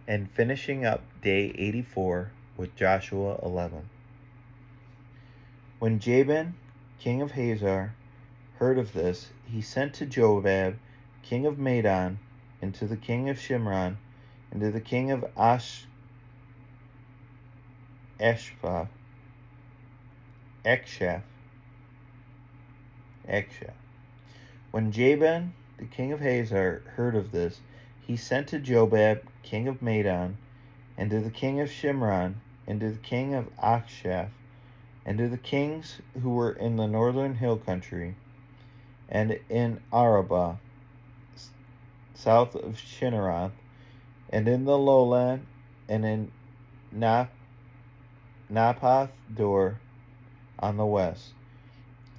and finishing up day 84 with Joshua 11. When Jabin, king of Hazor, heard of this, he sent to Jobab, king of Madon, and to the king of Shimron, and to the king of Akshaph. When Jabin, the king of Hazor, heard of this, he sent to Jobab, king of Madon, and to the king of Shimron, and to the king of Akshaph, and to the kings who were in the northern hill country, and in Arabah, south of Shinneroth, and in the lowland, and in Naphath Dor on the west,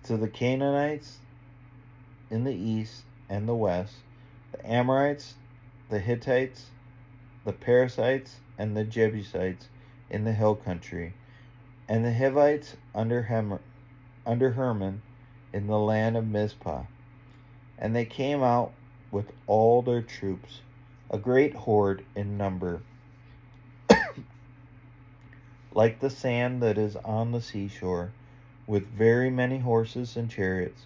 to the Canaanites in the east and the west, the Amorites, the Hittites, the Perizzites, and the Jebusites in the hill country, and the Hivites under Hermon in the land of Mizpah. And they came out with all their troops, a great horde in number, like the sand that is on the seashore, with very many horses and chariots.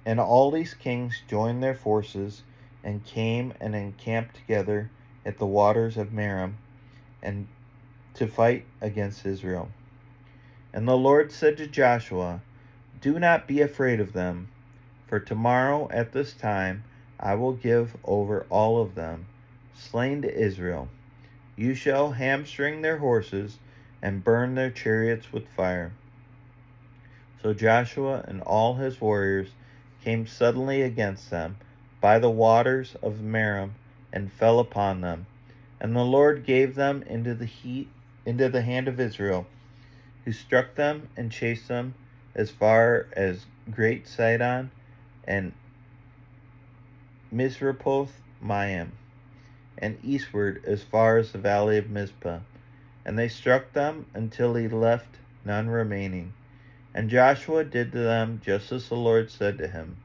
And all these kings joined their forces and came and encamped together at the waters of Merom, and to fight against Israel. And the Lord said to Joshua, "Do not be afraid of them, for tomorrow at this time I will give over all of them, slain to Israel. You shall hamstring their horses and burn their chariots with fire." So Joshua and all his warriors came suddenly against them by the waters of Merom and fell upon them. And the Lord gave them into the hand of Israel, who struck them and chased them as far as Great Sidon and Misrephoth Maim, and eastward as far as the valley of Mizpah. And they struck them until he left none remaining. And Joshua did to them just as the Lord said to him.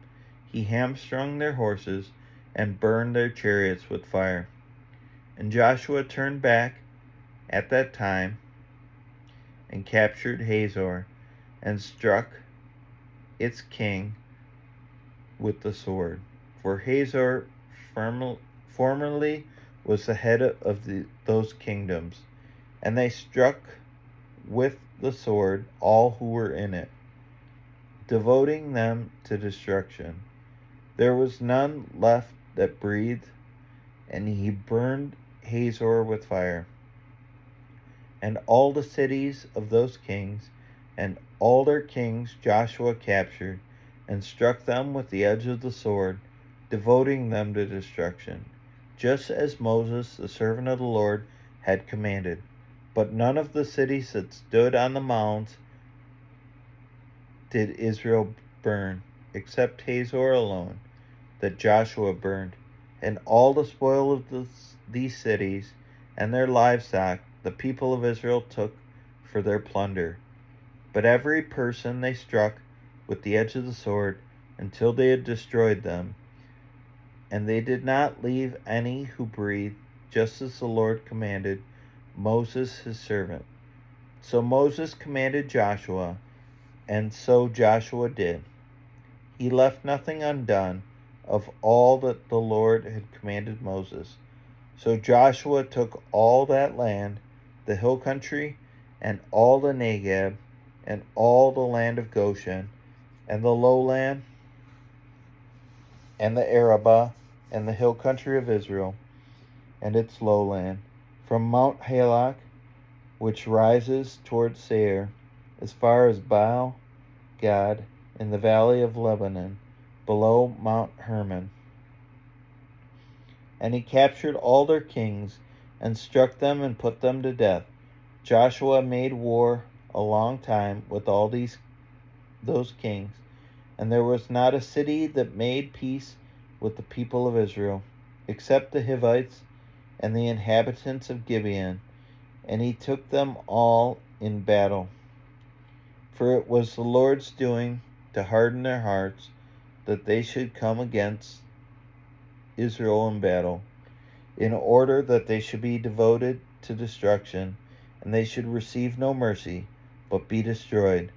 He hamstrung their horses and burned their chariots with fire. And Joshua turned back at that time and captured Hazor and struck its king with the sword. For Hazor formerly was the head of those kingdoms, and they struck with the sword all who were in it, devoting them to destruction. There was none left that breathed, and he burned Hazor with fire. And all the cities of those kings and all their kings Joshua captured, and struck them with the edge of the sword, devoting them to destruction, just as Moses, the servant of the Lord, had commanded. But none of the cities that stood on the mounds did Israel burn, except Hazor alone, that Joshua burned. And all the spoil of these cities and their livestock the people of Israel took for their plunder. But every person they struck with the edge of the sword until they had destroyed them. And they did not leave any who breathed, just as the Lord commanded Moses his servant. So Moses commanded Joshua, and so Joshua did. He left nothing undone of all that the Lord had commanded Moses. So Joshua took all that land, the hill country, and all the Negeb, and all the land of Goshen, and the lowland, and the Arabah, and the hill country of Israel, and its lowland, from Mount Halak, which rises toward Seir, as far as Baal Gad, in the valley of Lebanon, below Mount Hermon. And he captured all their kings, and struck them and put them to death. Joshua made war a long time with all those kings, and there was not a city that made peace with the people of Israel, except the Hivites and the inhabitants of Gibeon, and he took them all in battle. For it was the Lord's doing to harden their hearts, that they should come against Israel in battle. in order that they should be devoted to destruction, and they should receive no mercy, but be destroyed,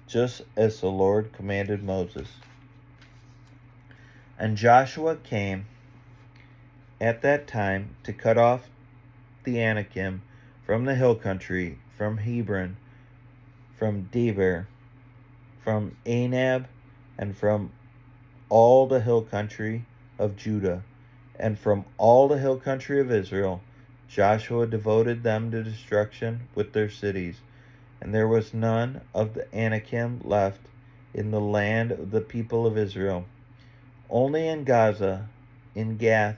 just as the Lord commanded Moses. And Joshua came at that time to cut off the Anakim from the hill country, from Hebron, from Debir, from Anab, and from all the hill country of Judah, and from all the hill country of Israel. Joshua devoted them to destruction with their cities, and there was none of the Anakim left in the land of the people of Israel. Only in Gaza, in Gath,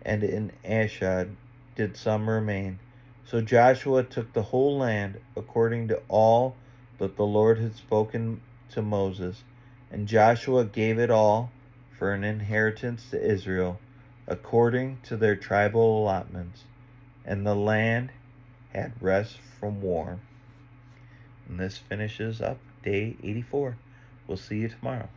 and in Ashdod did some remain. So Joshua took the whole land according to all that the Lord had spoken to Moses, and Joshua gave it all for an inheritance to Israel, according to their tribal allotments. And the land had rest from war. And this finishes up day 84. We'll see you tomorrow.